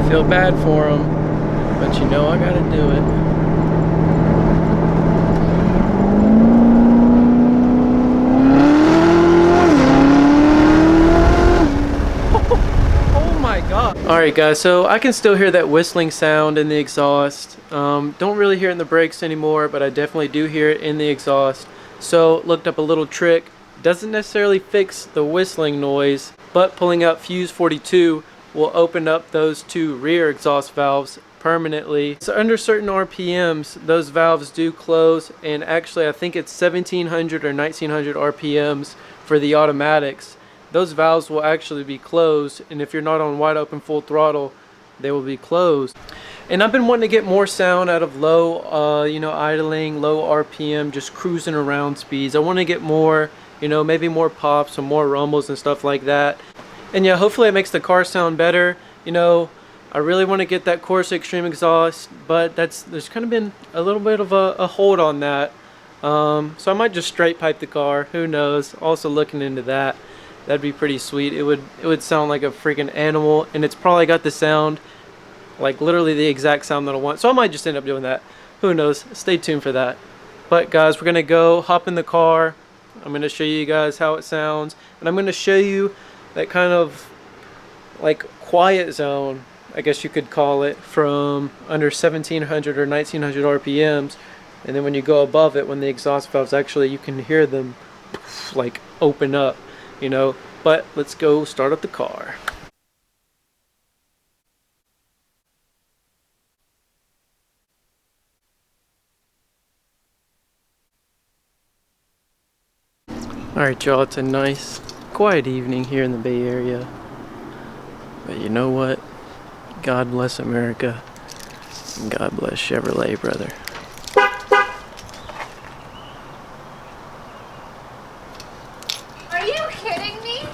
Feel bad for them, but you know I gotta do it. Oh my god. Alright guys, so I can still hear that whistling sound in the exhaust. Don't really hear it in the brakes anymore, but I definitely do hear it in the exhaust. So looked up a little trick. Doesn't necessarily fix the whistling noise, but pulling out fuse 42 will open up those two rear exhaust valves permanently. So under certain RPMs, those valves do close, and actually I think it's 1700 or 1900 RPMs for the automatics. Those valves will actually be closed, and if you're not on wide open full throttle, they will be closed. And I've been wanting to get more sound out of low, you know, idling, low RPM, just cruising around speeds. I want to get more, you know, maybe more pops and more rumbles and stuff like that. And yeah, hopefully it makes the car sound better. You know, I really want to get that Corsa Extreme exhaust, but there's kind of been a little bit of a hold on that. So I might just straight pipe the car. Who knows? Also looking into that. That'd be pretty sweet. It would sound like a freaking animal, and it's probably got the sound, like literally the exact sound that I want. So I might just end up doing that. Who knows? Stay tuned for that. But guys, we're gonna go hop in the car. I'm gonna show you guys how it sounds, and I'm gonna show you that kind of like quiet zone, I guess you could call it, from under 1700 or 1900 RPMs, and then when you go above it, when the exhaust valves actually, you can hear them like open up, you know. But let's go start up the car. Alright y'all, it's a nice quiet evening here in the Bay Area, but you know what? God bless America, and God bless Chevrolet, brother. Are you kidding me?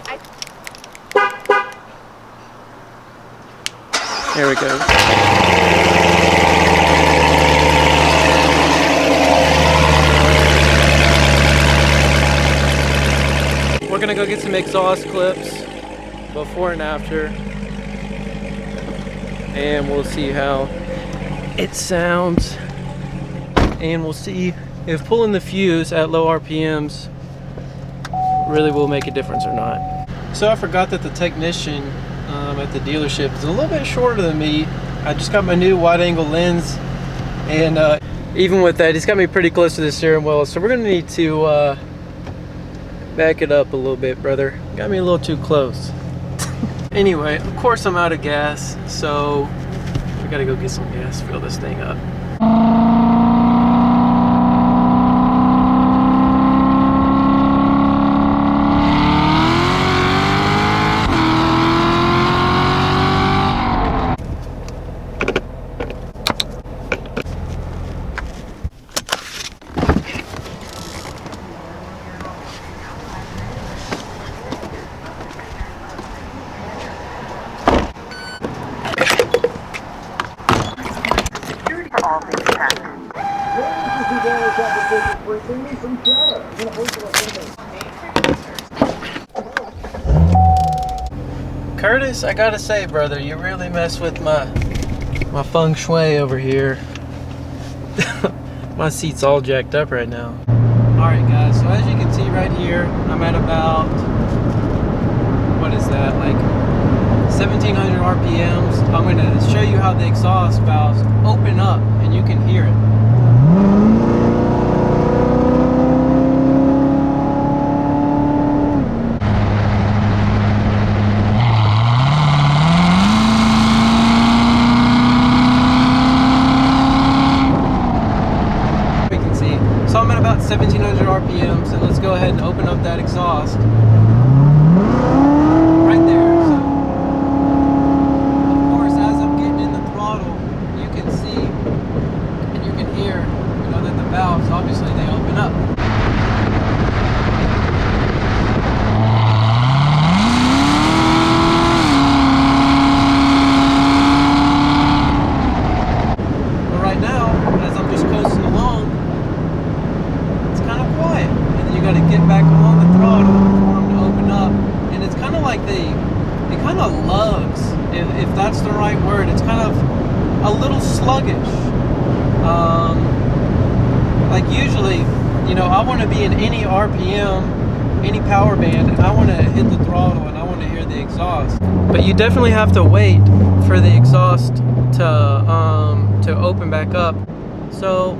There we go. We're gonna go get some exhaust clips before and after, and we'll see how it sounds, and we'll see if pulling the fuse at low RPMs really will make a difference or not. So I forgot that the technician at the dealership is a little bit shorter than me. I just got my new wide angle lens, and even with that, he's got me pretty close to the steering wheel, so we're gonna need to back it up a little bit, brother. Got me a little too close. Anyway, of course I'm out of gas, so we gotta go get some gas, fill this thing up. Curtis, I gotta say, brother, you really mess with my feng shui over here. My seat's all jacked up right now. Alright guys, so as you can see right here, I'm at about, what is that, like 1700 RPMs. I'm gonna show you how the exhaust valves open up and you can hear it. So I'm at about 1700 RPMs, and let's go ahead and open up that exhaust. Right there. So, of course, as I'm getting in the throttle, you can see and you can hear, you know, that the valves, obviously, they open up. But right now, as I'm just coasting along, quiet, and then you got to get back on the throttle for them to open up, and it's kind of like they kind of lugs, if that's that's the right word. It's kind of a little sluggish. Like usually, you know, I want to be in any RPM, any power band, and I want to hit the throttle and I want to hear the exhaust. But you definitely have to wait for the exhaust to open back up. So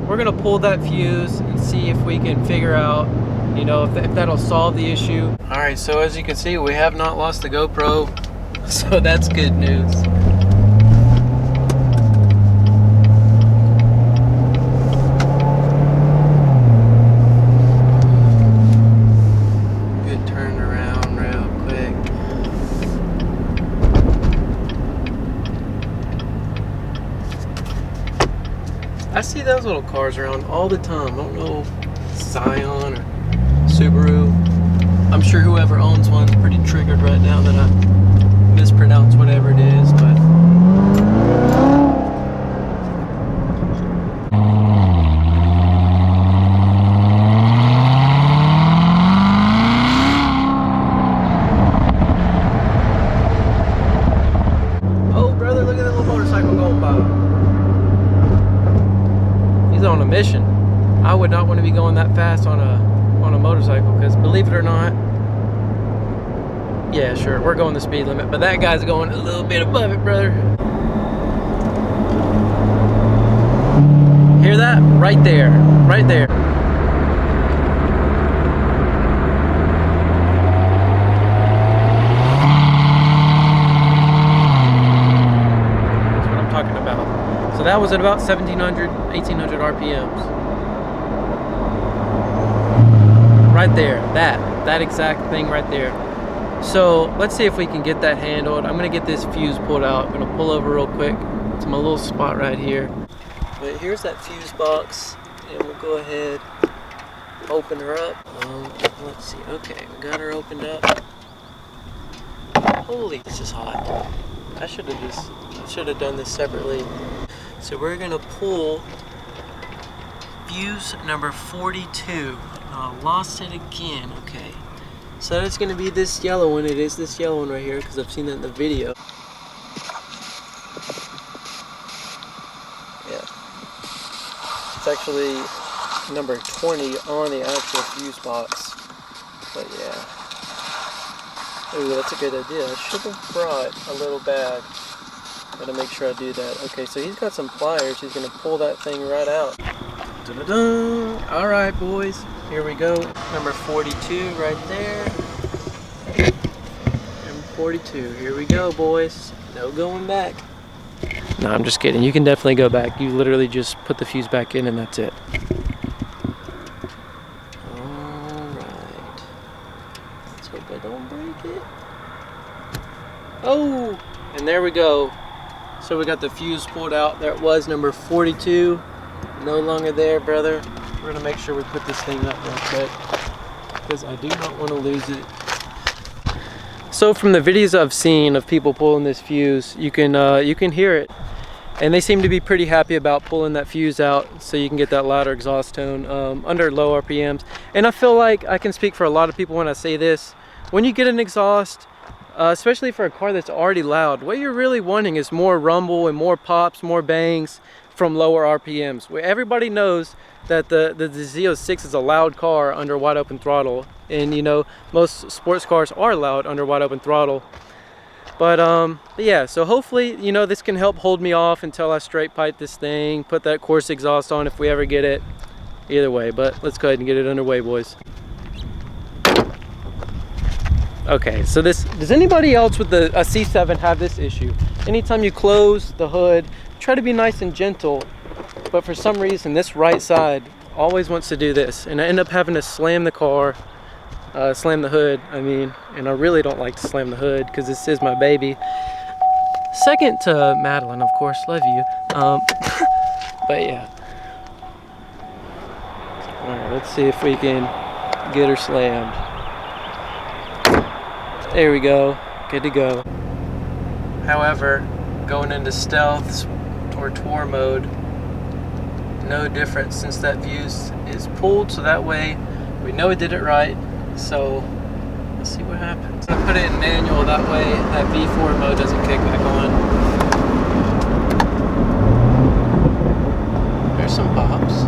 we're gonna pull that fuse and see if we can figure out, you know, if that'll solve the issue. All right, so as you can see, we have not lost the GoPro, so that's good news. Good turnaround real quick. I see those little cars around all the time. I don't know, Scion or Subaru. I'm sure whoever owns one's pretty triggered right now that I mispronounced whatever it is, but oh brother, look at that little motorcycle going by. He's on a mission. I would not want to be going that fast on a motorcycle, because believe it or not, yeah, sure, we're going the speed limit, but that guy's going a little bit above it, brother. Hear that? Right there, right there. That's what I'm talking about. So that was at about 1700, 1800 RPMs. Right there, that exact thing right there. So let's see if we can get that handled. I'm gonna get this fuse pulled out. I'm gonna pull over real quick to my little spot right here. But here's that fuse box, and we'll go ahead, open her up. Let's see, okay, we got her opened up. Holy, this is hot. I should have done this separately. So we're gonna pull fuse number 42. Lost it again. Okay, so that's gonna be this yellow one. It is this yellow one right here, because I've seen that in the video. Yeah, it's actually number 20 on the actual fuse box. But yeah, ooh, that's a good idea. I should have brought a little bag. Gotta make sure I do that. Okay, so he's got some pliers. He's gonna pull that thing right out. Dun-dun-dun. All right, boys, here we go. Number 42 right there. Number 42, here we go, boys. No going back. No, I'm just kidding. You can definitely go back. You literally just put the fuse back in and that's it. All right. Let's hope I don't break it. Oh, and there we go. So we got the fuse pulled out. There it was, number 42. No longer there, brother. We're gonna make sure we put this thing up real quick, because I do not want to lose it. So from the videos I've seen of people pulling this fuse, you can hear it, and they seem to be pretty happy about pulling that fuse out so you can get that louder exhaust tone under low RPMs. And I feel like I can speak for a lot of people when I say this. When you get an exhaust, especially for a car that's already loud, what you're really wanting is more rumble and more pops, more bangs from lower RPMs. Everybody knows that the Z06 is a loud car under wide open throttle, and you know, most sports cars are loud under wide open throttle. But yeah, so hopefully, you know, this can help hold me off until I straight pipe this thing, put that course exhaust on if we ever get it. Either way, but let's go ahead and get it underway, boys. Okay, so does anybody else with a C7 have this issue? Anytime you close the hood, try to be nice and gentle, but for some reason this right side always wants to do this, and I end up having to slam the car, slam the hood, I mean, and I really don't like to slam the hood because this is my baby. Second to Madeline, of course, love you. But yeah. Alright, let's see if we can get her slammed. There we go, good to go. However, going into stealth or tour mode, no difference since that fuse is pulled, so that way we know we did it right. So Let's see what happens. I put it in manual, that way that V4 mode doesn't kick back on. There's some pops.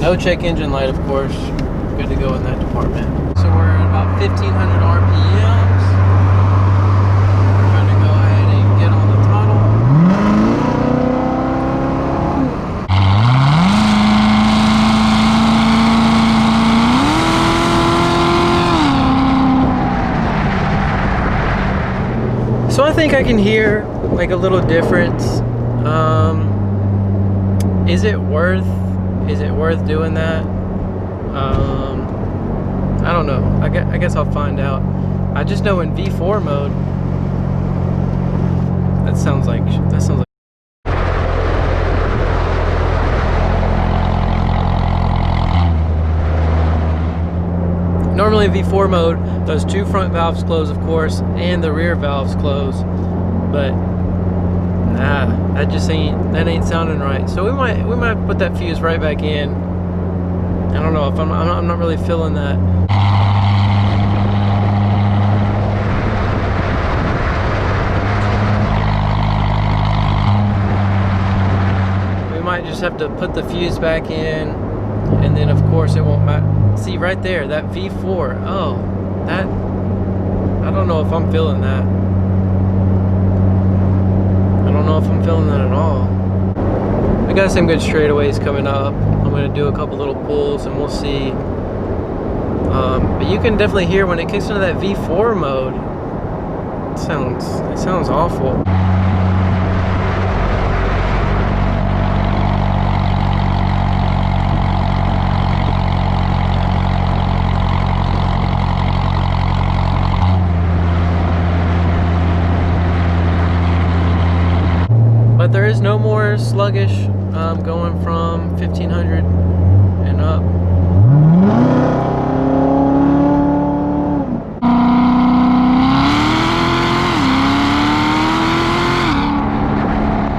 No check engine light, of course. Good to go in that department. So we're at about 1,500 RPMs. We're going to go ahead and get on the throttle. So I think I can hear like a little difference. Is it worth doing that? I don't know. I guess I'll find out. I just know in V4 mode, that sounds like. Normally in V4 mode, those two front valves close, of course, and the rear valves close, but nah, that ain't sounding right. So we might put that fuse right back in. I don't know if I'm not really feeling that. We might just have to put the fuse back in, and then of course it won't matter. See right there, that V4. Oh, that, I don't know if I'm feeling that. I don't know if I'm feeling that at all. We got some good straightaways coming up. I'm going to do a couple little pulls and we'll see. But you can definitely hear when it kicks into that V4 mode. It sounds awful. But there is no more sluggish going from 1,500 and up.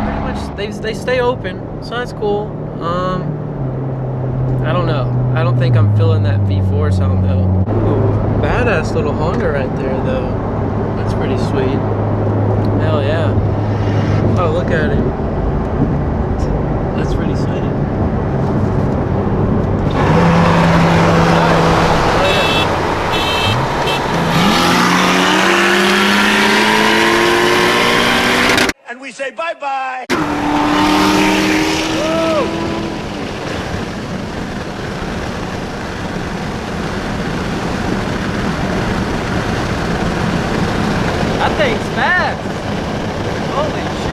Pretty much they stay open, so that's cool. I don't know. I don't think I'm feeling that V4 sound though. Ooh, badass little Honda right there though. That's pretty sweet. Hell yeah. Oh, look at it. That's pretty sweet. And we say bye-bye. That thing's fast. Holy shit.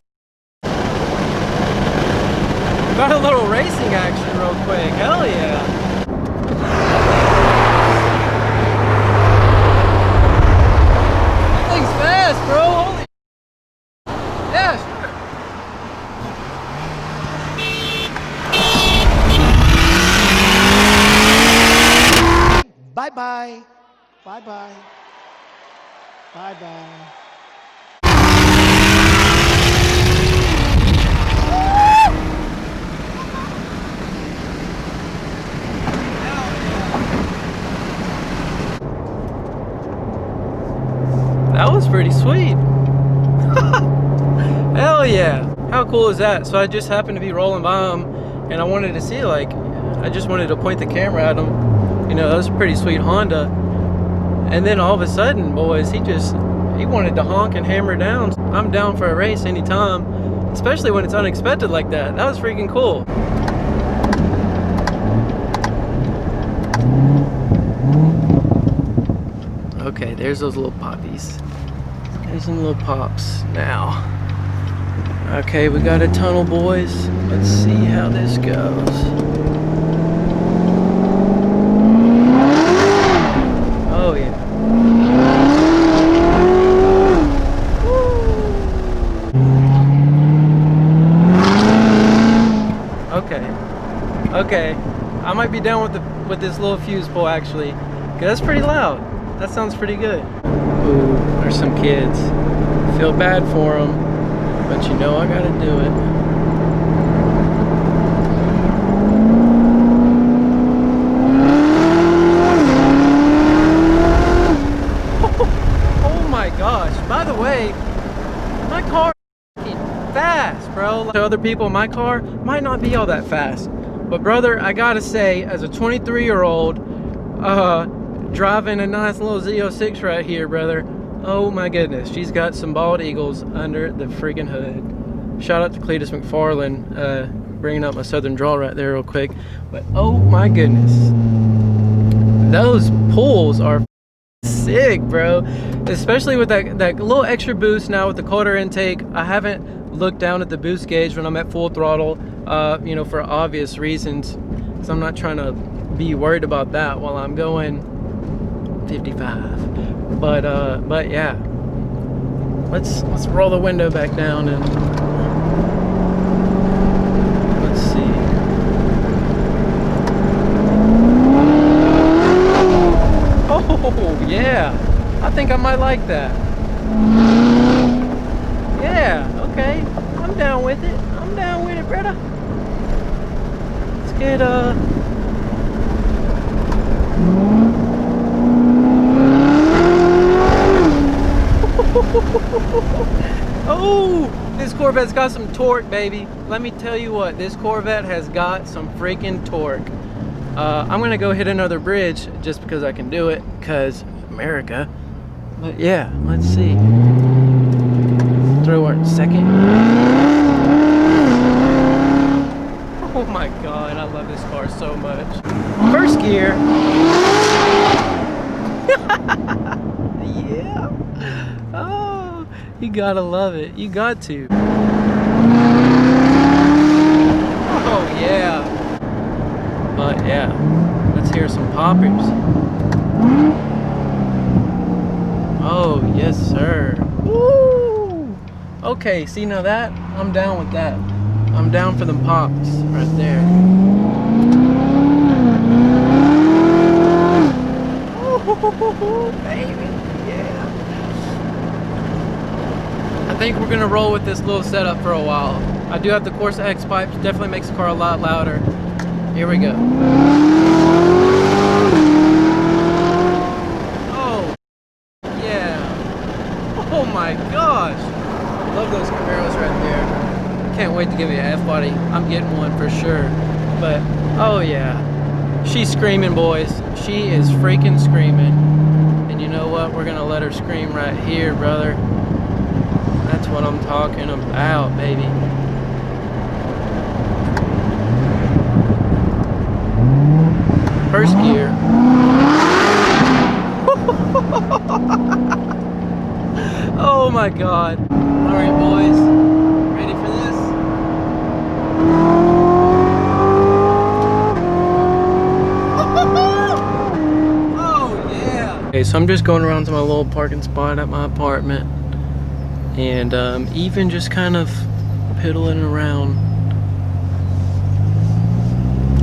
Got a little racing action real quick. Hell yeah. That thing's fast, bro. Holy. Yeah, Bye-bye. Bye-bye. Bye-bye. that was pretty sweet. Hell yeah. How cool is that? So I just happened to be rolling by him and I wanted to see, like, I just wanted to point the camera at him. You know, that was a pretty sweet Honda. And then all of a sudden, boys, he wanted to honk and hammer down. I'm down for a race anytime, especially when it's unexpected like that. That was freaking cool. Okay, there's those little poppies. There's some little pops now. Okay, we got a tunnel, boys. Let's see how this goes. Oh yeah. Okay. Okay. I might be down with this little fuse pole actually. 'Cause that's pretty loud. That sounds pretty good. Ooh, there's some kids. Feel bad for them, but you know I gotta do it. Oh my gosh. By the way, my car is fast, bro. To other people, my car might not be all that fast. But brother, I gotta say, as a 23-year-old, driving a nice little Z06 right here, brother. Oh my goodness, she's got some bald eagles under the freaking hood. Shout out to Cletus McFarland, bringing up my southern drawl right there real quick. But oh my goodness, those pulls are sick, bro. Especially with that little extra boost now with the quarter intake. I haven't looked down at the boost gauge when I'm at full throttle, you know, for obvious reasons. So I'm not trying to be worried about that while I'm going 55. But yeah. Let's roll the window back down and let's see. Oh yeah. I think I might like that. Yeah, okay. I'm down with it. I'm down with it, brother. Let's get oh, this Corvette's got some torque, baby. Let me tell you what, this Corvette has got some freaking torque. I'm gonna go hit another bridge just because I can do it, because America. But yeah, let's see. Throw our second. Oh my god, I love this car so much. First gear. Yeah. Oh, you gotta love it. You got to. Oh yeah. But yeah, let's hear some poppers. Oh yes, sir. Woo! Okay, see now that I'm down with that. I'm down for them pops right there. Ooh, baby, yeah. I think we're gonna roll with this little setup for a while. I do have the Corsa X pipes, definitely makes the car a lot louder. Here we go. Oh, yeah. Oh my gosh. Love those Camaros right there. Can't wait to give me an F-body. I'm getting one for sure. But, oh yeah. She's screaming, boys. She is freaking screaming. And you know what? We're gonna let her scream right here, brother. That's what I'm talking about, baby. First gear. Oh my god. Alright, boys. Ready for this? Oh yeah. Okay, so I'm just going around to my little parking spot at my apartment. And even just kind of piddling around,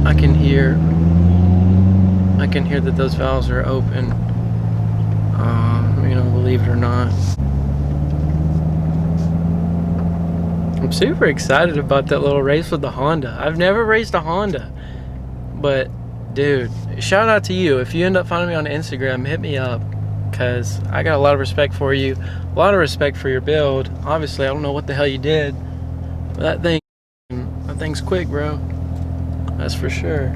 I can hear that those valves are open. You know, believe it or not. I'm super excited about that little race with the Honda. I've never raced a Honda, but dude, shout out to you. If you end up finding me on Instagram, hit me up, because I got a lot of respect for you, a lot of respect for your build. Obviously, I don't know what the hell you did, but that thing's quick, bro. That's for sure.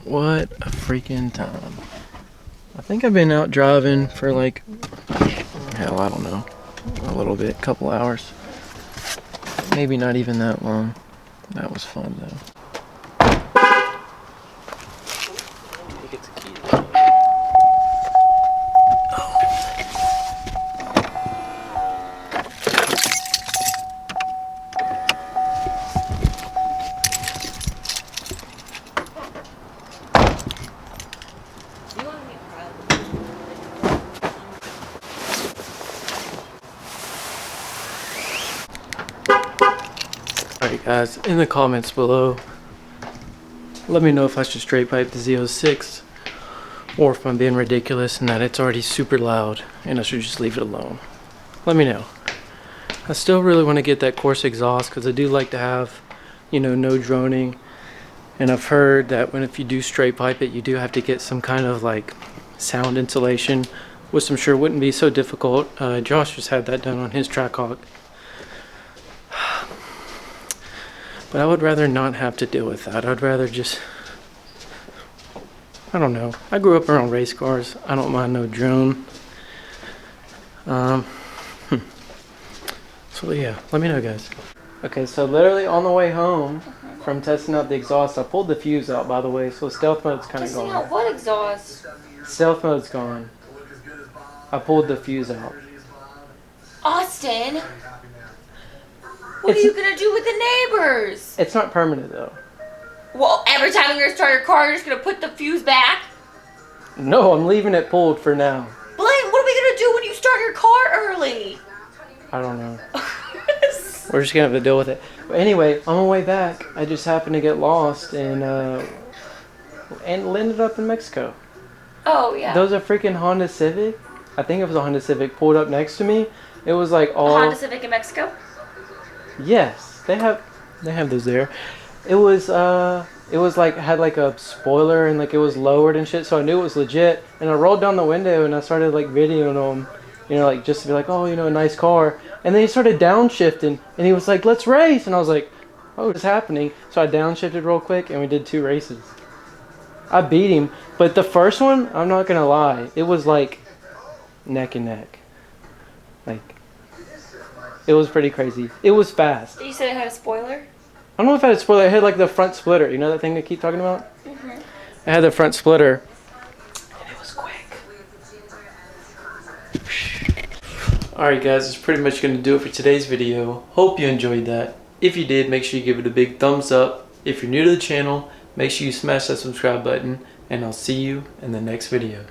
What a freaking time. I think I've been out driving for like, hell, I don't know, a little bit, couple hours. Maybe not even that long. That was fun though. He gets a key. Alright guys, in the comments below, let me know if I should straight pipe the Z06 or if I'm being ridiculous and that it's already super loud and I should just leave it alone. Let me know. I still really want to get that coarse exhaust because I do like to have, you know, no droning. And I've heard that if you do straight pipe it, you do have to get some kind of like sound insulation, which I'm sure wouldn't be so difficult. Josh just had that done on his Trackhawk. But I would rather not have to deal with that. I'd rather just, I don't know. I grew up around race cars. I don't mind no drone. So yeah, let me know guys. Okay, so literally on the way home from testing out the exhaust, I pulled the fuse out by the way, so stealth mode's kind of gone. Testing out what exhaust? Stealth mode's gone. I pulled the fuse out. Austin! What are you gonna do with the neighbors? It's not permanent though. Well, every time you're gonna start your car, you're just gonna put the fuse back? No, I'm leaving it pulled for now. Blaine, what are we gonna do when you start your car early? I don't know. We're just gonna have to deal with it. But anyway, on my way back, I just happened to get lost and ended up in Mexico. Oh yeah. There was a freaking Honda Civic. I think it was a Honda Civic pulled up next to me. It was like all. A Honda Civic in Mexico? Yes, they have those there. It was like had like a spoiler and like it was lowered and shit, so I knew it was legit. And I rolled down the window and I started like videoing them, you know, like just to be like, oh, you know, a nice car. And then he started downshifting and he was like, let's race. And I was like, oh, what's happening? So I downshifted real quick and we did 2 races. I beat him, but the first one, I'm not gonna lie, it was like neck and neck. Like, it was pretty crazy. It was fast. You said it had a spoiler? I don't know if I had a spoiler. I had like the front splitter. You know that thing I keep talking about? Mm-hmm. I had the front splitter. And it was quick. Alright guys, that's pretty much going to do it for today's video. Hope you enjoyed that. If you did, make sure you give it a big thumbs up. If you're new to the channel, make sure you smash that subscribe button. And I'll see you in the next video.